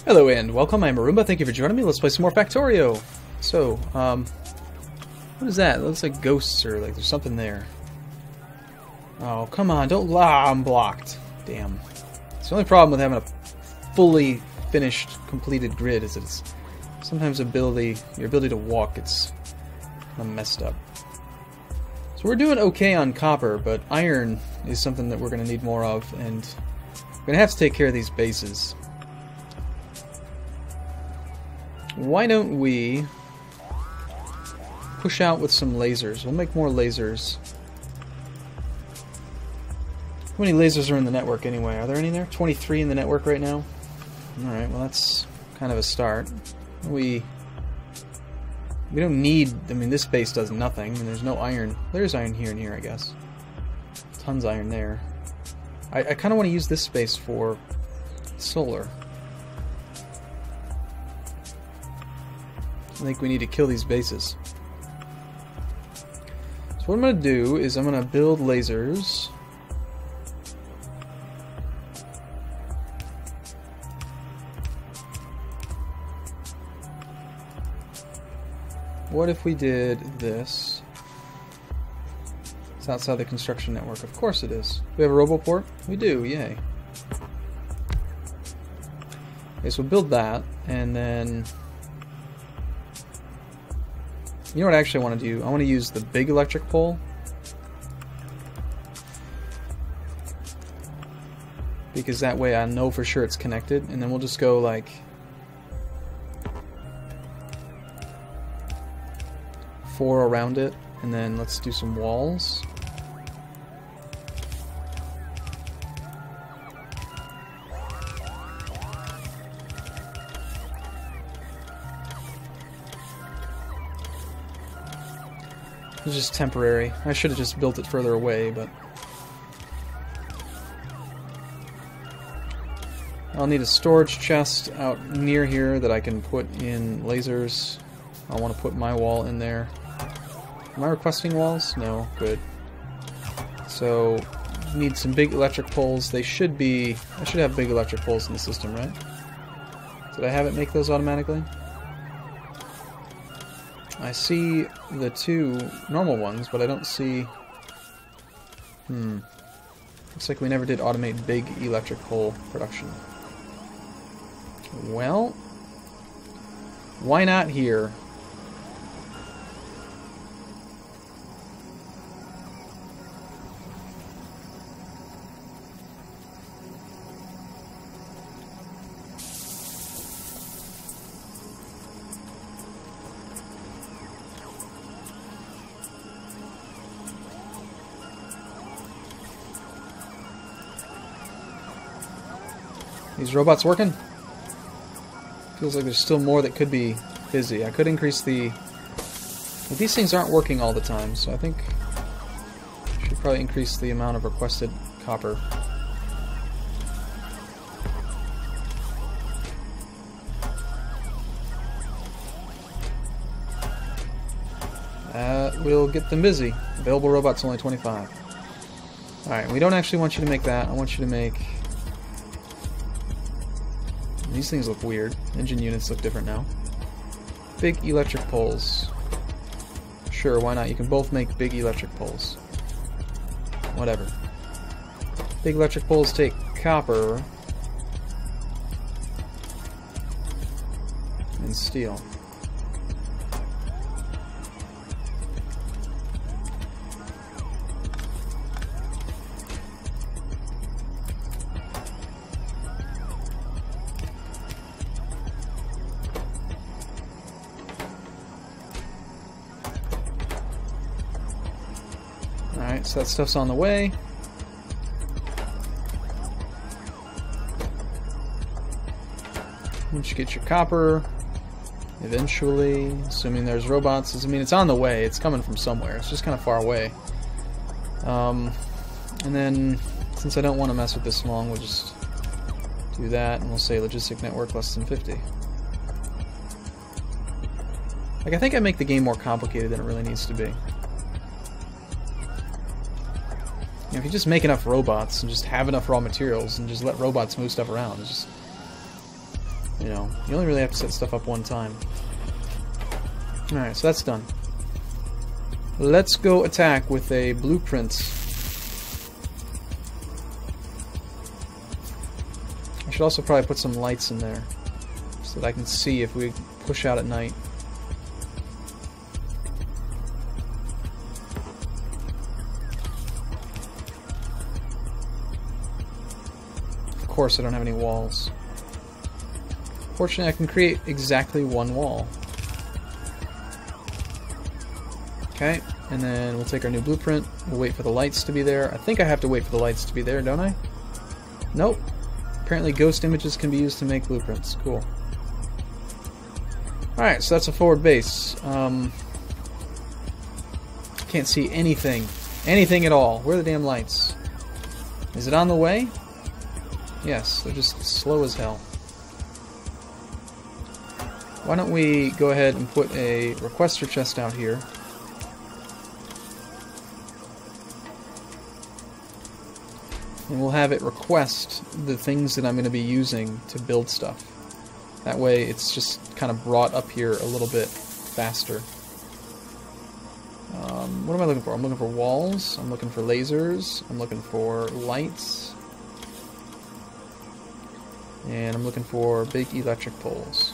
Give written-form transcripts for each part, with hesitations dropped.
Hello and welcome, I'm Arumba, thank you for joining me. Let's play some more Factorio. So, what is that? It looks like ghosts or like there's something there. Oh, come on, don't... Ah, I'm blocked. Damn. It's the only problem with having a fully finished, completed grid is that it's sometimes your ability to walk gets kind of messed up. So we're doing okay on copper, but iron is something that we're going to need more of, and we're going to have to take care of these bases. Why don't we push out with some lasers? We'll make more lasers. How many lasers are in the network anyway? Are there any there? 23 in the network right now? Alright, well that's kind of a start. We don't need... I mean, this base does nothing, and there's no iron. There's iron here and here, I guess. Tons of iron there. I kind of want to use this space for solar. I think we need to kill these bases. So what I'm going to do is I'm going to build lasers. What if we did this? It's outside the construction network. Of course it is. We have a roboport? We do, yay. Okay, so we'll build that, and then... You know what I actually want to do? I want to use the big electric pole. Because that way I know for sure it's connected, and then we'll just go like... 4 around it, and then let's do some walls. It's just temporary. I should have just built it further away, but... I'll need a storage chest out near here that I can put in lasers. I want to put my wall in there. Am I requesting walls? No. Good. So, need some big electric poles. They should be... I should have big electric poles in the system, right? Did I have it make those automatically? I see the 2 normal ones, but I don't see... Looks like we never did automate big electric pole production. Well... Why not here? These robots working? Feels like there's still more that could be busy. I could increase the... But these things aren't working all the time, so I think I should probably increase the amount of requested copper. We'll get them busy. Available robots only 25. Alright, we don't actually want you to make that. I want you to make... These things look weird. Engine units look different now. Big electric poles. Sure, why not? You can both make big electric poles. Whatever. Big electric poles take copper and steel. Alright, so that stuff's on the way. Once you get your copper, eventually, assuming there's robots, I mean, it's on the way, it's coming from somewhere, it's just kind of far away. And then, since I don't want to mess with this long, we'll just do that, and we'll say logistic network less than 50. Like, I think I make the game more complicated than it really needs to be. You know, if you just make enough robots and just have enough raw materials and just let robots move stuff around, it's just You know, you only really have to set stuff up one time. Alright, so that's done. Let's go attack with a blueprint. I should also probably put some lights in there so that I can see if we push out at night. Of course I don't have any walls. Fortunately I can create exactly one wall. Okay, and then we'll take our new blueprint. We'll wait for the lights to be there. I think I have to wait for the lights to be there, don't I? Nope. Apparently ghost images can be used to make blueprints. Cool. Alright, so that's a forward base. Can't see anything. Anything at all. Where are the damn lights? Is it on the way? Yes, they're just slow as hell. Why don't we go ahead and put a requester chest out here. And we'll have it request the things that I'm going to be using to build stuff. That way it's just kind of brought up here a little bit faster. What am I looking for? I'm looking for walls, I'm looking for lasers, I'm looking for lights, and I'm looking for big electric poles.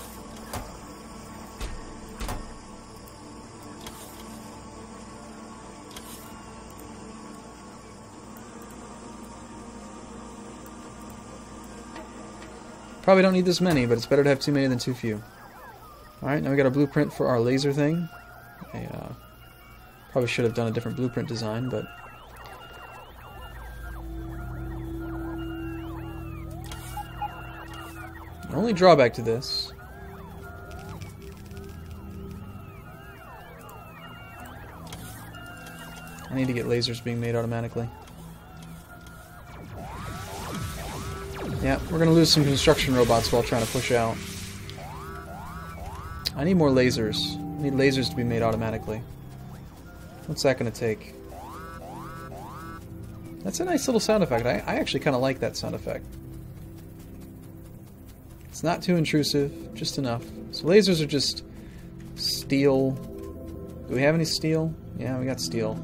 Probably don't need this many, but it's better to have too many than too few. Alright, now we got a blueprint for our laser thing. I probably should have done a different blueprint design, but... the only drawback to this... I need to get lasers being made automatically. Yeah, we're going to lose some construction robots while trying to push out. I need more lasers. I need lasers to be made automatically. What's that going to take? That's a nice little sound effect. I actually kind of like that sound effect. It's not too intrusive, just enough. So lasers are just steel. Do we have any steel? Yeah, we got steel.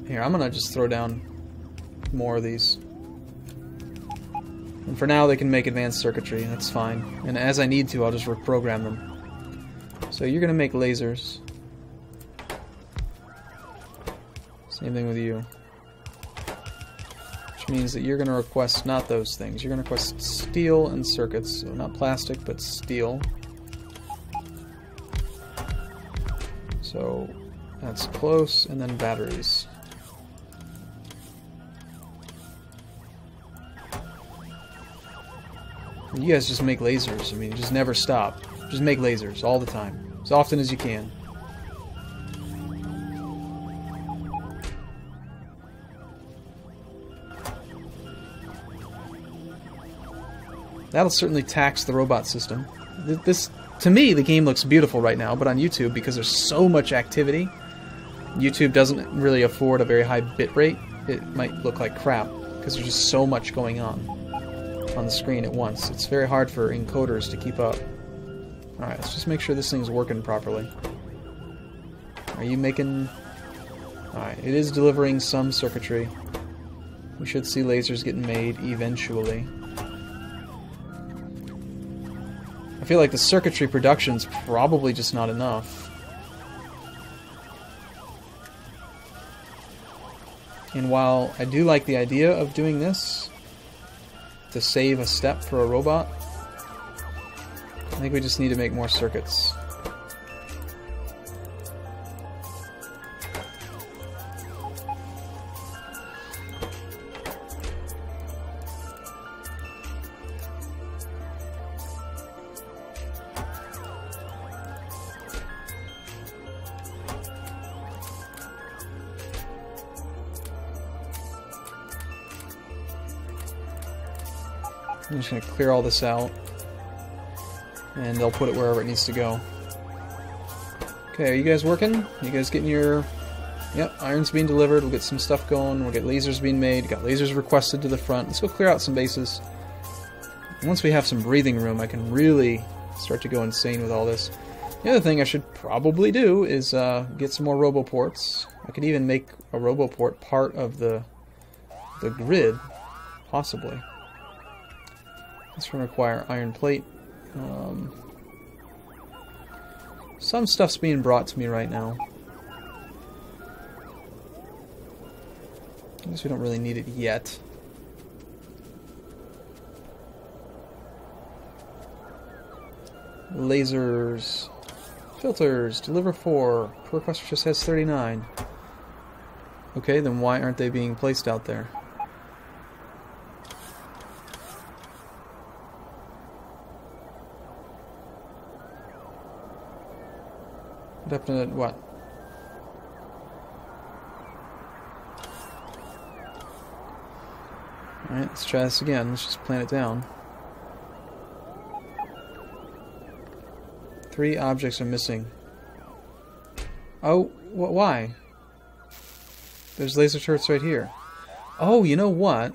Here, I'm gonna just throw down more of these. And for now they can make advanced circuitry, that's fine. And as I need to, I'll just reprogram them. So you're gonna make lasers. Same thing with you. Which means that you're gonna request not those things. You're gonna request steel and circuits. So not plastic, but steel. So that's close, and then batteries. You guys just make lasers. I mean, just never stop. Just make lasers all the time. As often as you can. That'll certainly tax the robot system. This, to me, the game looks beautiful right now, but on YouTube, because there's so much activity, YouTube doesn't really afford a very high bit rate. It might look like crap, because there's just so much going on the screen at once. It's very hard for encoders to keep up. Alright, let's just make sure this thing's working properly. Are you making... Alright, it is delivering some circuitry. We should see lasers getting made eventually. I feel like the circuitry production's probably just not enough. And while I do like the idea of doing this, to save a step for a robot, I think we just need to make more circuits. I'm just going to clear all this out, and they'll put it wherever it needs to go. Okay, are you guys working? You guys getting your... Yep, iron's being delivered. We'll get some stuff going. We'll get lasers being made. Got lasers requested to the front. Let's go clear out some bases. Once we have some breathing room, I can really start to go insane with all this. The other thing I should probably do is get some more roboports. I could even make a roboport part of the grid, possibly. This will require iron plate. Some stuff's being brought to me right now. I guess we don't really need it yet. Lasers. Filters. Deliver 4. Per requester just has 39. Okay, then why aren't they being placed out there? Definite what? Alright, let's try this again. Let's just plan it down. 3 objects are missing. Oh, why? There's laser turrets right here. Oh, you know what?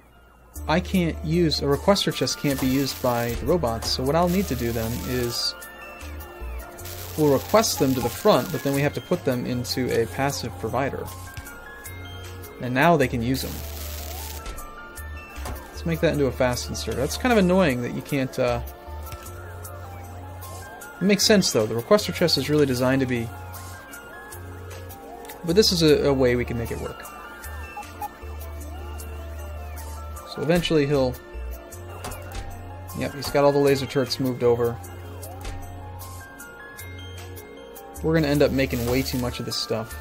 I can't use... A requester chest can't be used by the robots, so what I'll need to do then is... We'll request them to the front, but then we have to put them into a passive provider. And now they can use them. Let's make that into a fast insert. That's kind of annoying that you can't... It makes sense, though. The requester chest is really designed to be... But this is a way we can make it work. So eventually he'll... Yep, he's got all the laser turrets moved over. We're going to end up making way too much of this stuff.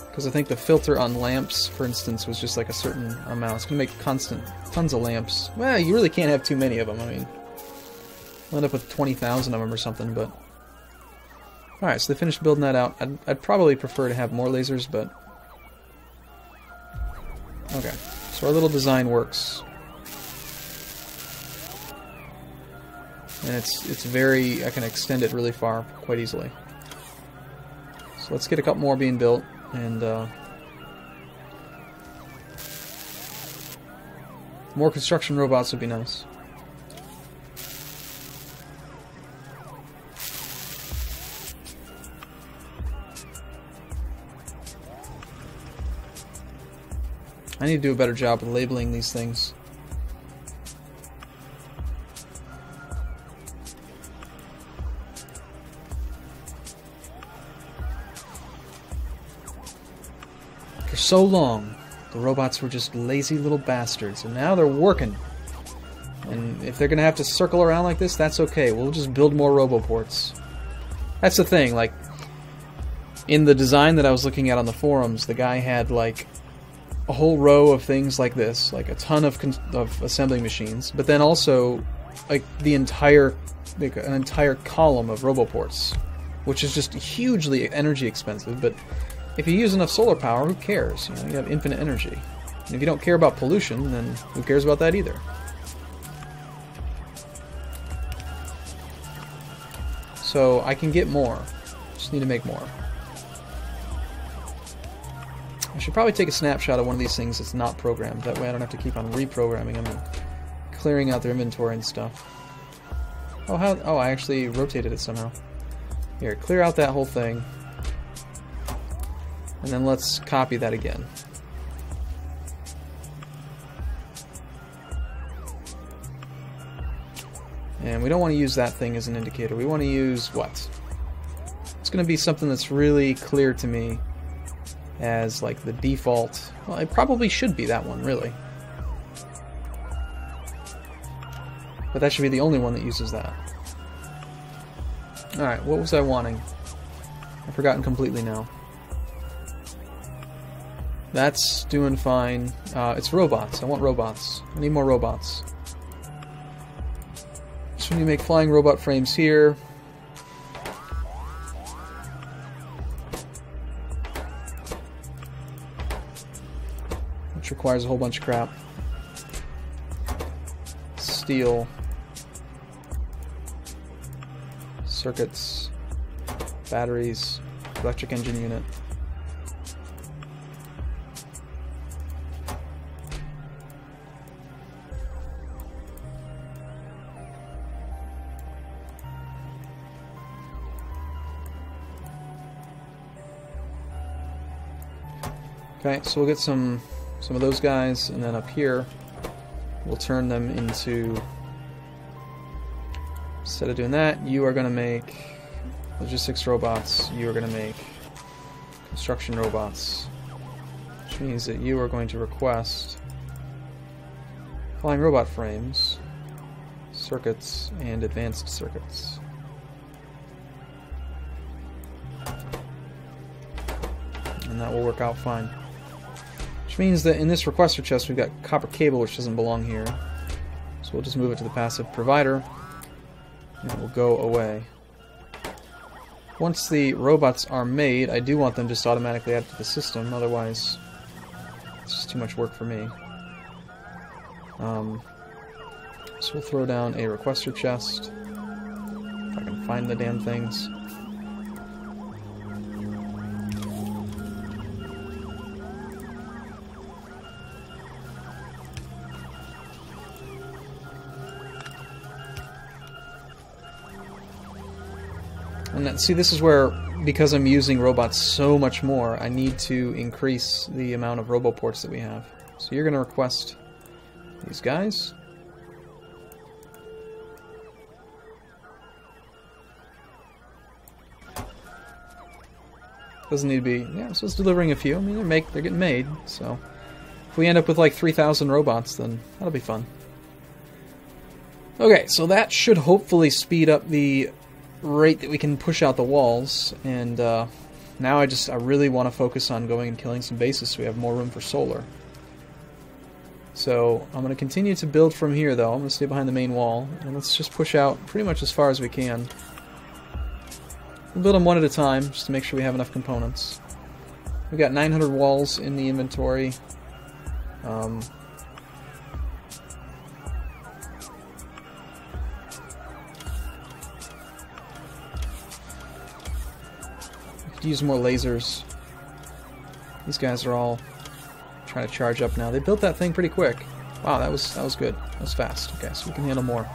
Because I think the filter on lamps, for instance, was just like a certain amount. It's going to make constant tons of lamps. Well, you really can't have too many of them. I mean, we'll end up with 20,000 of them or something, but... Alright, so they finished building that out. I'd probably prefer to have more lasers, but... Okay, so our little design works. And it's very... I can extend it really far, quite easily. So let's get a couple more being built, and more construction robots would be nice. I need to do a better job of labeling these things. For so long, the robots were just lazy little bastards, and now they're working. And if they're gonna have to circle around like this, that's okay. We'll just build more roboports. That's the thing, like, in the design that I was looking at on the forums, the guy had, like, a whole row of things like this, like a ton of assembling machines, but then also, like, an entire column of roboports, which is just hugely energy expensive, but if you use enough solar power, who cares? You know, you have infinite energy. And if you don't care about pollution, then who cares about that either? So I can get more. Just need to make more. I should probably take a snapshot of one of these things that's not programmed. That way I don't have to keep on reprogramming them and clearing out their inventory and stuff. Oh, I actually rotated it somehow. Here, clear out that whole thing. And then let's copy that again. And we don't want to use that thing as an indicator. We want to use what? It's going to be something that's really clear to me as like the default. Well, it probably should be that one, really. But that should be the only one that uses that. Alright, what was I wanting? I've forgotten completely now. That's doing fine. It's robots. I want robots. I need more robots. So we make flying robot frames here. Which requires a whole bunch of crap. Steel. Circuits. Batteries, electric engine unit. Okay, so we'll get some of those guys, and then up here we'll turn them into, instead of doing that, you are going to make logistics robots, you are going to make construction robots, which means that you are going to request flying robot frames, circuits, and advanced circuits. And that will work out fine. Which means that in this requester chest we've got copper cable, which doesn't belong here. So we'll just move it to the passive provider, and it will go away. Once the robots are made, I do want them just automatically added to the system, otherwise it's just too much work for me. So we'll throw down a requester chest, if I can find the damn things. And see, this is where, because I'm using robots so much more, I need to increase the amount of roboports that we have. So you're going to request these guys. Doesn't need to be, yeah, so it's delivering a few. I mean, they're getting made, so if we end up with like 3,000 robots, then that'll be fun. Okay, so that should hopefully speed up the rate that we can push out the walls, and now I really want to focus on going and killing some bases so we have more room for solar. So I'm going to continue to build from here, though. I'm going to stay behind the main wall, and let's just push out pretty much as far as we can. We'll build them one at a time, just to make sure we have enough components. We've got 900 walls in the inventory. Use more lasers. These guys are all trying to charge up now. They built that thing pretty quick. Wow, that was good. That was fast. Okay, so we can handle more.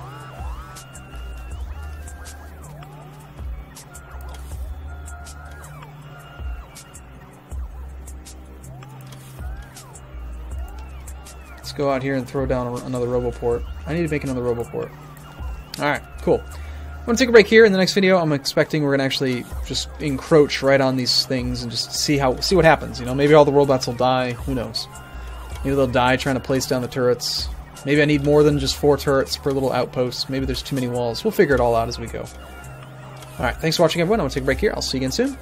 Let's go out here and throw down another roboport. I need to make another roboport. Alright, cool. I'm going to take a break here. In the next video, I'm expecting we're going to actually just encroach right on these things and just see what happens. You know, maybe all the robots will die. Who knows? Maybe they'll die trying to place down the turrets. Maybe I need more than just 4 turrets per little outpost. Maybe there's too many walls. We'll figure it all out as we go. Alright, thanks for watching, everyone. I'm going to take a break here. I'll see you again soon.